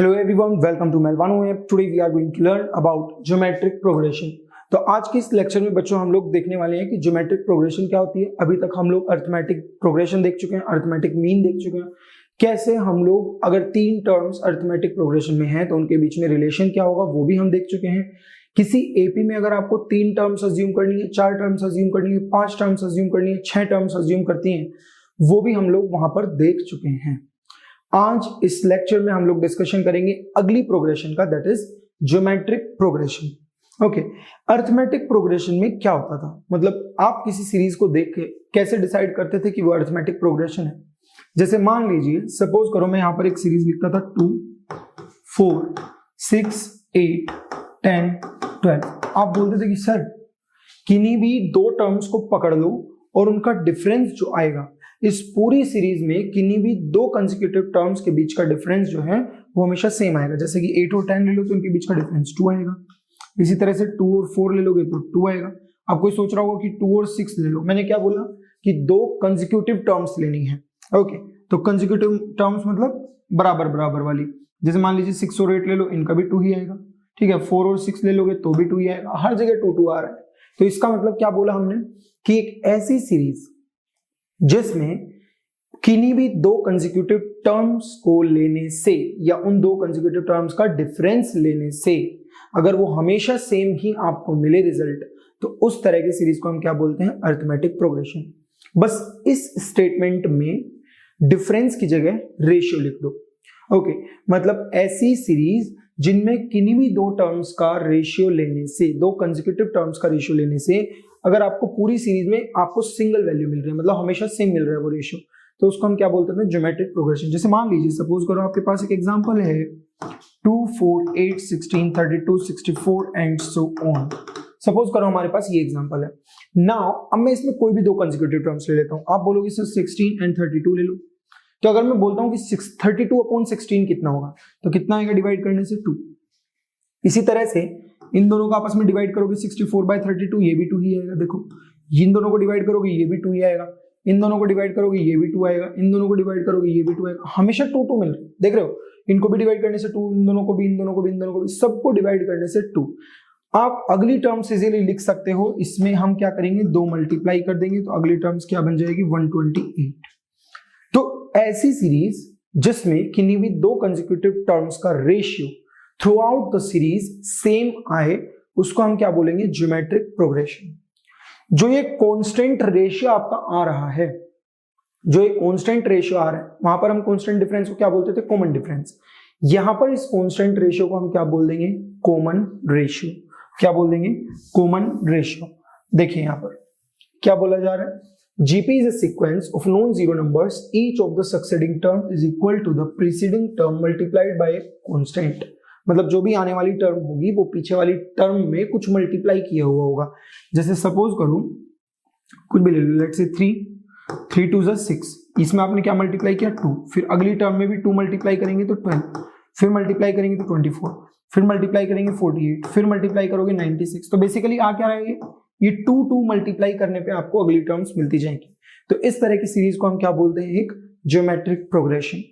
Hello everyone, welcome to Melvano app. Today we are going to learn about geometric progression. तो आज के इस lecture में बच्चों हम लोग देखने वाले हैं कि ज्योमेट्रिक प्रोग्रेशन क्या होती है। अभी तक हम लोग अरिथमेटिक प्रोग्रेशन देख चुके हैं, अरिथमेटिक मीन देख चुके हैं, कैसे हम लोग अगर तीन टर्म्स अरिथमेटिक प्रोग्रेशन में हैं तो उनके बीच में रिलेशन क्या होगा वो भी हम देख चुके हैं। किसी एपी में अगर आपको तीन टर्म्स अज्यूम करनी है, चार टर्म्स अज्यूम करनी है, पांच टर्म्स अज्यूम करनी है, छह टर्म्स अज्यूम करती हैं, वो भी हम लोग वहां पर देख चुके हैं। आज इस लेक्चर में हम लोग डिस्कशन करेंगे अगली प्रोग्रेशन का, that is geometric progression. Okay, arithmetic progression में क्या होता था, मतलब आप किसी सीरीज को देख के कैसे डिसाइड करते थे कि वो अरिथमेटिक प्रोग्रेशन है। जैसे मान लीजिए, सपोज करो मैं यहां पर एक सीरीज लिखता था 2 4 6 8 10 12। आप बोलते थे कि सर किन्हीं भी दो टर्म्स को पकड़ लो और उनका डिफरेंस जो आएगा इस पूरी सीरीज में, किन्हीं भी दो कंसेक्यूटिव टर्म्स के बीच का डिफरेंस जो है वो हमेशा सेम आएगा। जैसे कि 8 और 10 ले लो तो उनके बीच का डिफरेंस 2 आएगा। इसी तरह से 2 और 4 ले लोगे तो 2 आएगा। आप कोई सोच रहा होगा कि 2 और 6 ले लो, मैंने क्या बोला कि दो कंसेक्यूटिव टर्म्स लेनी है। ओके, तो कंसेक्यूटिव टर्म्स मतलब बराबर बराबर वाली। जैसे मान लीजिए 6 और 8 ले लो, इनका भी 2 ही आएगा। ठीक है, 4 और 6 ले लोगे तो भी 2 ही आएगा। हर जगह 2 2 आ रहा है। तो इसका मतलब क्या बोला हमने कि एक ऐसी सीरीज जिसमें किन्हीं भी दो कंसेक्यूटिव टर्म्स को लेने से या उन दो कंसेक्यूटिव टर्म्स का डिफरेंस लेने से अगर वो हमेशा सेम ही आपको मिले रिजल्ट, तो उस तरह की सीरीज को हम क्या बोलते हैं, अरिथमेटिक प्रोग्रेशन। बस इस स्टेटमेंट में डिफरेंस की जगह रेशियो लिख दो। ओके, मतलब ऐसी सीरीज जिनमें किन्हीं भी दो टर्म्स का रेशियो लेने से, दो कंसेक्यूटिव टर्म्स का रेशियो लेने से अगर आपको पूरी सीरीज में आपको सिंगल वैल्यू मिल रही है, मतलब हमेशा सेम मिल रहा है वो रेशियो, तो उसको हम क्या बोलते हैं, ज्योमेट्रिक प्रोग्रेशन। जैसे मान लीजिए, सपोज करो आपके पास एक एग्जांपल है 2 4 8 16 32 64 एंड सो ऑन। सपोज करो हमारे पास ये एग्जांपल है। नाउ अब मैं इसमें कोई भी दो कंसेक्यूटिव टर्म्स ले लेता हूं। आप बोलोगे सर 16 एंड 32 ले लो। तो अगर मैं बोलता हूं कि 32 अपॉन 16 कितना होगा, तो कितना आएगा डिवाइड करने से 2। इसी तरह से इन दोनों को आपस में डिवाइड करोगे 64/32, ये भी 2 ही आएगा। देखो, इन दोनों को डिवाइड करोगे ये भी 2 ही आएगा, इन दोनों को डिवाइड करोगे ये भी 2 आएगा, इन दोनों को डिवाइड करोगे ये भी 2 आएगा। हमेशा 2 2 मिल रहे, देख रहे हो, इनको भी डिवाइड करने से 2, इन दोनों को भी, इन दोनों को भी, इन दोनों को भी, सबको डिवाइड करने से 2। आप अगली टर्म्स इजीली लिख सकते हो। इसमें हम क्या करेंगे, 2 मल्टीप्लाई कर देंगे तो अगली टर्म्स क्या बन जाएगी, 128। तो ऐसी सीरीज जिसमें किन्हीं भी दो कंसेक्यूटिव टर्म्स का ratio through out the series same आए, उसको हम क्या बोलेंगे, ज्योमेट्रिक प्रोग्रेशन। जो ये कांस्टेंट रेशियो आपका आ रहा है, जो ये कांस्टेंट रेशियो आ रहा है, वहां पर हम कांस्टेंट डिफरेंस को क्या बोलते थे, कॉमन डिफरेंस। यहां पर इस कांस्टेंट रेशियो को हम क्या बोल देंगे, कॉमन रेशियो। क्या बोल देंगे, कॉमन रेशियो। देखिए यहां पर क्या बोला जा रहा है, GP is a sequence of non-zero numbers. Each of the succeeding term is equal to the preceding term multiplied by a constant. मतलब जो भी आने वाली टर्म होगी वो पीछे वाली टर्म में कुछ मल्टीप्लाई किया हुआ होगा। जैसे सपोज करूं, कुछ भी ले लो, लेट्स से 3 2 6, इसमें आपने क्या मल्टीप्लाई किया, 2। फिर अगली टर्म में भी 2 मल्टीप्लाई करेंगे तो 12, फिर मल्टीप्लाई करेंगे तो 24, फिर मल्टीप्लाई करेंगे 48, फिर मल्टीप्लाई करोगे 96। तो बेसिकली आ क्या रहा है, ये 2 2 मल्टीप्लाई करने पे आपको अगली टर्म्स मिलती जाएंगी। तो इस तरह की सीरीज को हम क्या बोलते हैं, एक ज्योमेट्रिक प्रोग्रेशन।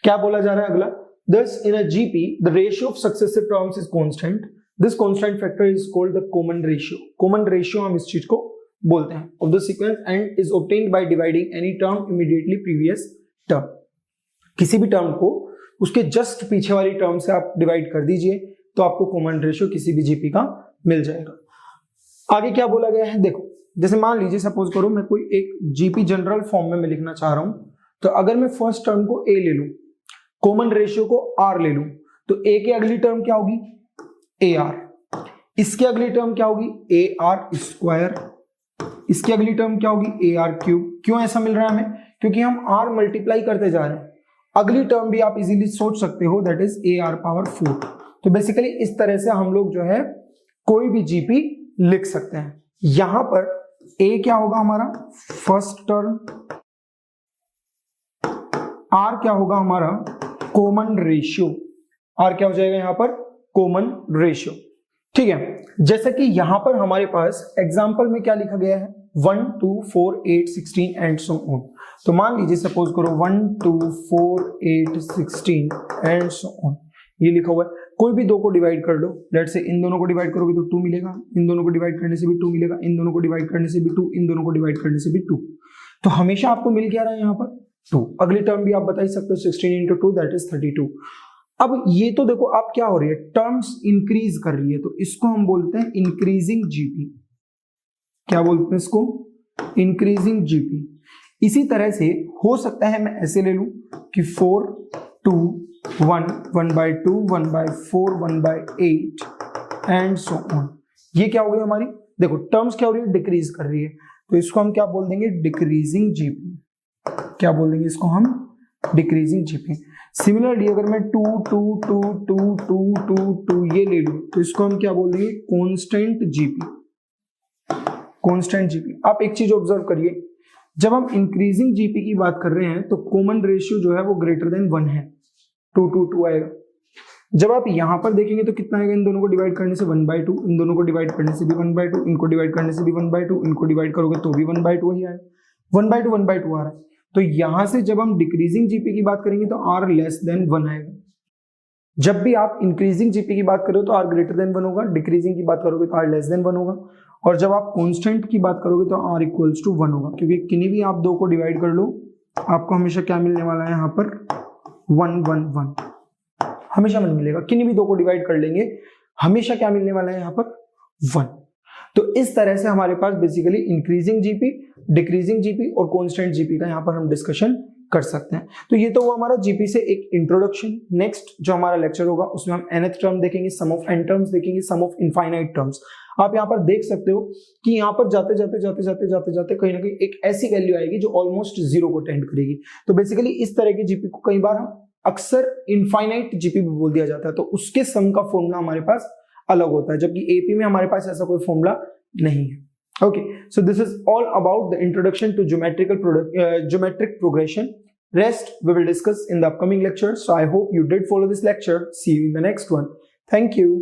क्या बोला जा रहा है अगला, thus in a GP the ratio of successive terms is constant. This constant factor is called the common ratio. Common ratio हम इस चीज को बोलते हैं of the sequence and is obtained by dividing any term immediately previous term. किसी भी term को उसके जस्ट पीछे वाली टर्म से आप डिवाइड कर दीजिए तो आपको कॉमन रेशियो किसी भी जीपी का मिल जाएगा। आगे क्या बोला गया है, देखो, जैसे मान लीजिए सपोज करो मैं कोई एक जीपी जनरल फॉर्म में मैं लिखना चाह रहा हूं, तो अगर मैं फर्स्ट टर्म को ए ले लूं, कॉमन रेशियो को आर ले लूं, तो ए की अगली टर्म क्या होगी, ए आर। इसकी अगली टर्म क्या होगी, ए आर स्क्वायर। इसकी अगली टर्म क्या होगी, ए आर क्यूब। क्यों ऐसा मिल रहा है हमें, क्योंकि हम आर मल्टीप्लाई करते जा रहे हैं। अगली टर्म भी आप इजीली सोच सकते हो, that is A R power 4। तो बेसिकली इस तरह से हम लोग जो है कोई भी जीपी लिख सकते हैं। यहां पर ए क्या होगा हमारा फर्स्ट टर्म, आर क्या होगा हमारा कॉमन रेशियो। आर क्या हो जाएगा यहां पर, कॉमन रेशियो। ठीक है, जैसे कि यहां पर हमारे पास एग्जांपल में क्या लिखा गया है, 1 2 4 8 16 एंड सो ऑन। तो मान लीजिए सपोज करो 1 2 4 8 16 एंड सो ऑन। ये लिखा हुआ है, कोई भी दो को डिवाइड कर लो, लेट्स से इन दोनों को डिवाइड करोगे तो 2 मिलेगा, इन दोनों को डिवाइड करने से भी 2 मिलेगा, इन दोनों को डिवाइड करने से भी 2, इन दोनों को डिवाइड करने से भी 2। तो हमेशा आपको मिल क्या रहा है यहाँ पर 2। अगली टर्म भी आप बता ही सकते हो, 16 इंटू 2 दैट इज 32। अब ये तो देखो आप क्या हो रही है, टर्म्स इंक्रीज कर रही है, तो इसको हम बोलते हैं इंक्रीजिंग जीपी। क्या बोलते हैं इसको? Increasing GP. इसी तरह से हो सकता है मैं ऐसे ले लूं कि 4, 2, 1, 1/2, 1/4, 1/8 एंड सो ऑन। ये क्या हो गई हमारी, देखो टर्म्स क्या हो रही है, डिक्रीज कर रही है, तो इसको हम क्या बोल देंगे, डिक्रीजिंग जीपी। क्या बोल देंगे इसको हम, डिक्रीजिंग जीपी। सिमिलरली अगर मैं 2, 2, 2, 2, 2, 2, 2 ये ले लूं तो इसको हम क्या बोल देंगे, कांस्टेंट जीपी। Constant GP. आप एक चीज ऑब्जर्व करिए, जब हम इंक्रीजिंग जीपी की बात कर रहे हैं तो कॉमन रेशियो जो है वो ग्रेटर देन 1 है, 2, 2, 2 आएगा। जब आप यहां पर देखेंगे तो कितना आएगा, इन दोनों को डिवाइड करने से 1/2, इन दोनों को डिवाइड करने से भी 1/2, इनको डिवाइड करने से भी 1/2, इनको डिवाइड करोगे तो भी 1/2 ही आएगा, 1/2 1/2 आ रहा है। तो यहां से जब हम डिक्रीजिंग जीपी की बात करेंगे तो r लेस देन 1 आएगा। जब भी आप इंक्रीजिंग जीपी की बात करो तो r ग्रेटर देन 1 होगा, डिक्रीजिंग की बात करोगे तो r लेस देन 1 होगा, और जब आप कांस्टेंट की बात करोगे तो r इक्वल्स टू 1 होगा, क्योंकि किन्हीं भी आप दो को डिवाइड कर लो आपको हमेशा क्या मिलने वाला है यहाँ पर 1, 1, 1 हमेशा 1 मिलेगा। किन्हीं भी दो को डिवाइड कर लेंगे हमेशा क्या मिलने वाला है यहाँ पर 1। तो इस तरह से हमारे पास basically increasing GP, decreasing GP और कांस्टेंट जीपी का यहाँ पर हम डिस्कशन कर सकते हैं। तो ये तो वो हमारा जीपी से एक इंट्रोडक्शन। नेक्स्ट जो हमारा लेक्चर होगा उसमें हम nth टर्म देखेंगे, सम ऑफ n टर्म्स देखेंगे, सम ऑफ इनफाइनाइट टर्म्स। आप यहाँ पर देख सकते हो कि यहाँ पर जाते जाते जाते जाते जाते जाते कहीं ना कहीं एक ऐसी वैल्यू आएगी जो ऑलमोस्ट 0 को टेंड करेगी। तो बेसिकली इस तरह की जीपी को कई बार हम अक्सर इनफाइनाइट जीपी भी बोल दिया जाता है, तो उसके सम का फॉर्मूला हमारे पास अलग होता है, जबकि एपी में हमारे पास ऐसा कोई फॉर्मूला नहीं है। Okay, so this is all about the introduction to geometric progression. Rest we will discuss in the upcoming lecture. So I hope you did follow this lecture. See you in the next one. Thank you.